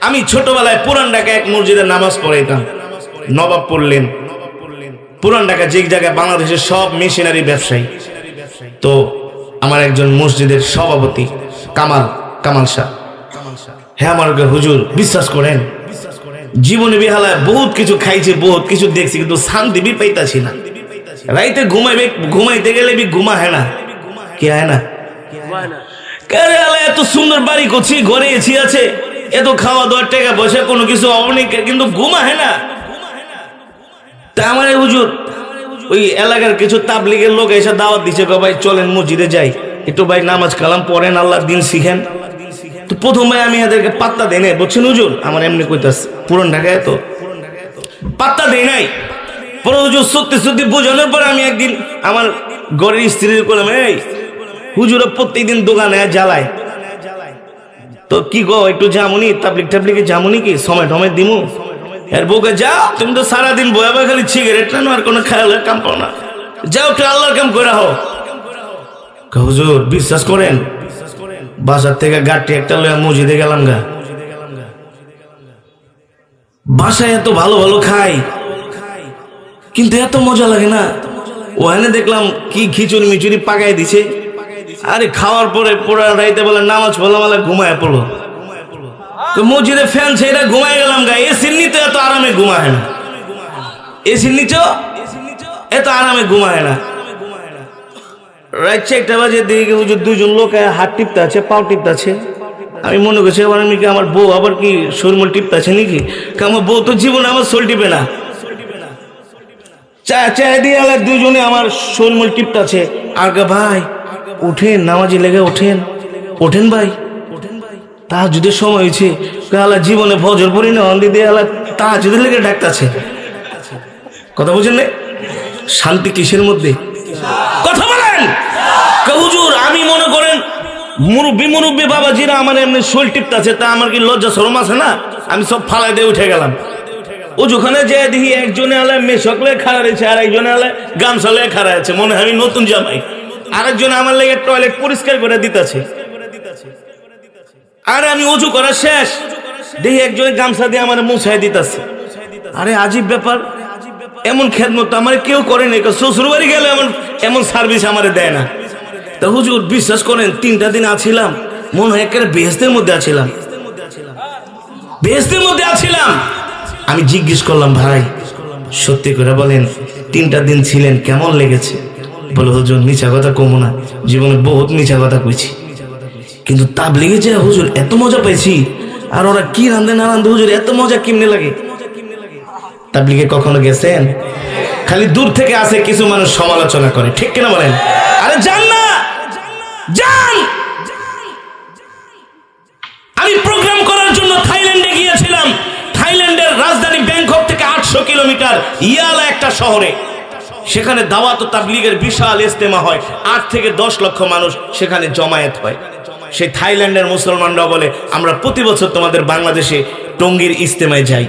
আমি ছোটবেলায় পুরান ঢাকা এক মসজিদে নামাজ পড়াইতাম। নবাব পড়লেন পুরান ঢাকা যে জায়গায় বাংলাদেশের সব মেশিনারি ব্যবসায়ী। তো আমার একজন মসজিদের সভাপতি কামাল শাহ, হ্যাঁ আমার হুজুর বিশ্বাস করেন জীবনে বিহালায় বহুত কিছু খাইছে, বহুত কিছু দেখছি, কিন্তু শান্তি বি পাইতাছি না। রাইতে ঘুমাইতে গেলে বি ঘুমা হয় না, কি হয় না? এত সুন্দর বাড়ি করছি, ঘরে এসি আছে, এত খাওয়া দাওয়ার টাকা পয়সা কোনো কিছু অনেক, কিন্তু ঘুমা হয় না। তা আমার হুজুর ওই এলাকার কিছু তাবলিগের লোক এসে দাওয়াত দিচ্ছে, ভাই চলেন মসজিদে যাই, একটু ভাই নামাজ কালাম পড়েন, আল্লাহর দিন শিখেন। তো প্রথম ভাই আমি এদেরকে পাত্তা দেই নাই, বলছেন হুজুর আমার এমনি কইতাছে পুরান ঢাকায় তো পাত্তা দেই নাই। পরে হুজুর সত্যি বোঝানোর পরে আমি একদিন আমার ঘরের স্ত্রীর করলাম, এই হুজুরা প্রত্যেকদিন দোকানে জ্বালায়, তো কি গো একটু জামুনি তাবলিগে জামুনি কি সময় টময় দিমু? এর বউকে যাও, তুমি তো সারাদিন বয়া খালি সিগারেট না, আর কোনো খেয়ালের কাম পাও না, যাও একটু আল্লাহর কাম করে হও। হুজুর বিশ্বাস করেন বাসার থেকে গাড়ি একটা লইয়া মসজিদে গেলাম গা, বাসায় এত ভালো ভালো খাই কিন্তু এত মজা লাগে না। ওখানে দেখলাম কি খিচুড়ি মিচুড়ি পাকাই দিছে, আরে খাওয়ার পরে পুরা রাইতে বলে নামাজ পড়লাম, বলে ঘুমায় পড়লো। তো মসজিদে ফ্যান ছেড়ে ঘুমায় গেলাম গা, এসির নিচে এত আরামে ঘুমায় না, এসির নিচে এত আরামে ঘুমায় না। রাত 4টা বাজে দিকে হুজুর দুজন লোক হাত টিপতে আছে, পাও টিপতে আছে। আমি মনে করছি আবার আমি কি আমার বউ আবার কি শরীর টিপতে আছে নাকি, আমার বউ তো জীবনে আমার শরীর টিপে না। চা দিয়ে দুজনে আমার শরীর টিপতে আছে। আর ভাই উঠেন, নামাজি লেগে ওঠেন ভাই, তাহাজ্জুদের সময় হয়েছে, জীবনে ফজর পড়ি না, অন্দি দিয়ে তাহাজ্জুদের লেগে ডাকতেছে। কথা বুঝেন না? শান্তি কিসের মধ্যে? কথা বলেন হুজুর। আমি মনে করেন মুরব্বী বাবাজিরা আমার এমনি শোল টিপতেছে, তা আমার কি লজ্জা শরম আছে না? আমি সব ফালাই দিয়ে উঠে গেলাম। ও যেখানে যে দেখি একজনে আলে মেশকলে খাড়া রয়েছে, আর একজনে আলে গামছা লয়ে খাড়া আছে, মনে হয় আমি নতুন জামাই। আরেকজনে আমার লেগে টয়লেট পরিষ্কার করে দিতেছে। আরে আমি উজু করা শেষ, দেখি একজনে গামছা দিয়ে আমার মুছাই দিতেছে। আরে আজীব ব্যাপার, এমন খেদমত আমার কেউ করে নাই, শ্বশুর বাড়ি গেলে এমন সার্ভিস আমারে দেয় না। তা হুজুর বিশ্বাস করেন 3টা দিন আছিলাম, মনে হয় একেবারে বেহেশতের মধ্যে আছিলাম। আমি জিজ্ঞেস করলাম, ভাই সত্যি করে বলেন 3টা দিন ছিলেন কেমন লেগেছে? বলে হুজুর মিছা কথা কমো না, জীবনে বহুত মিছা কথা কইছি, কিন্তু তাবলিগে যে হুজুর এত মজা পাইছি, আর ওরা কি রান্ধে না রান্ধে হুজুর এত মজা কেমনে লাগে। তাবলিগে কখনো গেছেন? খালি দূর থেকে আসে, কিছু মানুষ সমালোচনা করে, ঠিক কিনা বলেন? আরে যান না, যান। আমি প্রোগ্রাম করার জন্য থাইল্যান্ডে গিয়েছিলাম। থাইল্যান্ডের রাজধানী ব্যাংকক থেকে 800 কিলোমিটার ইয়ালা একটা শহরে, সেখানে দাওয়াত ও তাবলিগের বিশাল ইজতেমা হয়, 8 থেকে 10 লক্ষ মানুষ সেখানে জমায়েত হয়। সেই থাইল্যান্ডের মুসলমানরা বলে, আমরা প্রতি বছর তোমাদের বাংলাদেশে টঙ্গীর ইজতেমায় যাই।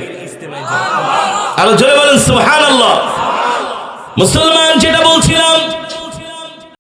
আরো জোরে বলেন সুবহানাল্লাহ। মুসলমান যেটা বলছিলাম,